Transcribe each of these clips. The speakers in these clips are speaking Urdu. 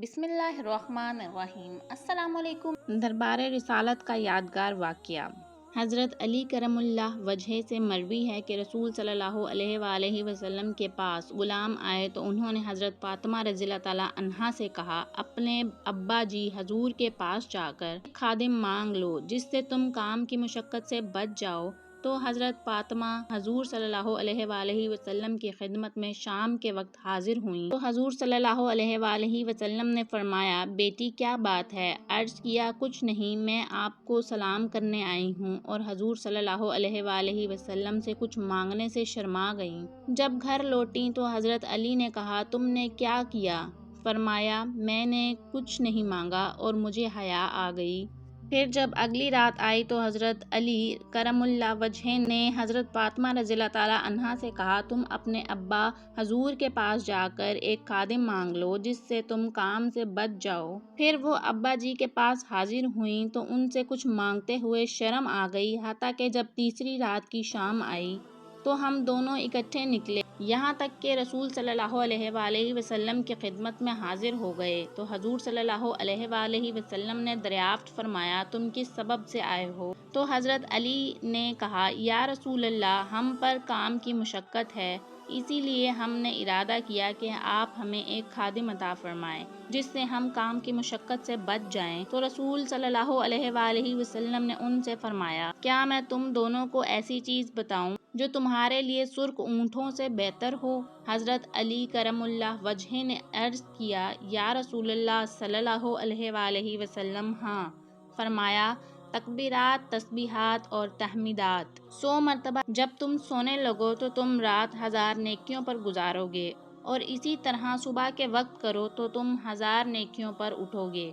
بسم اللہ الرحمن الرحیم۔ السلام علیکم۔ دربار رسالت کا یادگار واقعہ۔ حضرت علی کرم اللہ وجہ سے مروی ہے کہ رسول صلی اللہ علیہ وآلہ وسلم کے پاس غلام آئے تو انہوں نے حضرت فاطمہ رضی اللہ تعالیٰ عنہا سے کہا، اپنے ابا جی حضور کے پاس جا کر ایک خادم مانگ لو جس سے تم کام کی مشقت سے بچ جاؤ۔ تو حضرت فاطمہ حضور صلی اللہ علیہ وآلہ وسلم کی خدمت میں شام کے وقت حاضر ہوئیں تو حضور صلی اللہ علیہ وآلہ وسلم نے فرمایا، بیٹی کیا بات ہے؟ عرض کیا، کچھ نہیں، میں آپ کو سلام کرنے آئی ہوں، اور حضور صلی اللہ علیہ وآلہ وسلم سے کچھ مانگنے سے شرما گئیں۔ جب گھر لوٹیں تو حضرت علی نے کہا، تم نے کیا کیا؟ فرمایا، میں نے کچھ نہیں مانگا اور مجھے حیا آ گئی۔ پھر جب اگلی رات آئی تو حضرت علی کرم اللہ وجہ نے حضرت فاطمہ رضی اللہ تعالیٰ عنہا سے کہا، تم اپنے ابا حضور کے پاس جا کر ایک خادم مانگ لو جس سے تم کام سے بچ جاؤ۔ پھر وہ ابا جی کے پاس حاضر ہوئیں تو ان سے کچھ مانگتے ہوئے شرم آ گئی، حتیٰ کہ جب تیسری رات کی شام آئی تو ہم دونوں اکٹھے نکلے، یہاں تک کہ رسول صلی اللہ علیہ وآلہ وسلم کی خدمت میں حاضر ہو گئے تو حضور صلی اللہ علیہ وآلہ وسلم نے دریافت فرمایا، تم کس سبب سے آئے ہو؟ تو حضرت علی نے کہا، یا رسول اللہ، ہم پر کام کی مشقت ہے، اسی لیے ہم نے ارادہ کیا کہ آپ ہمیں ایک خادم عطا فرمائیں جس سے ہم کام کی مشقت سے بچ جائیں۔ تو رسول صلی اللہ علیہ وآلہ وسلم نے ان سے فرمایا، کیا میں تم دونوں کو ایسی چیز بتاؤں جو تمہارے لیے سرخ اونٹوں سے بہتر ہو؟ حضرت علی کرم اللہ وجہ نے عرض کیا، یا رسول اللہ صلی اللہ علیہ وآلہ وسلم، ہاں۔ فرمایا، تکبیرات، تسبیحات اور تحمیدات 100 مرتبہ جب تم سونے لگو تو تم رات 1000 نیکیوں پر گزارو گے، اور اسی طرح صبح کے وقت کرو تو تم 1000 نیکیوں پر اٹھو گے۔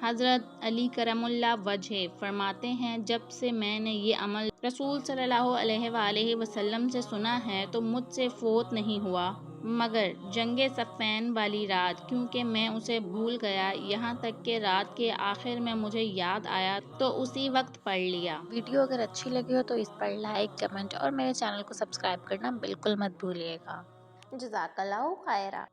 حضرت علی کرم اللہ وجہ فرماتے ہیں، جب سے میں نے یہ عمل رسول صلی اللہ علیہ وآلہ وسلم سے سنا ہے تو مجھ سے فوت نہیں ہوا مگر جنگ صفین والی رات، کیونکہ میں اسے بھول گیا، یہاں تک کہ رات کے آخر میں مجھے یاد آیا تو اسی وقت پڑھ لیا۔ ویڈیو اگر اچھی لگی ہو تو اس پر لائک، کمنٹ اور میرے چینل کو سبسکرائب کرنا بالکل مت بھولیے گا۔ جزاک اللہ خیرہ۔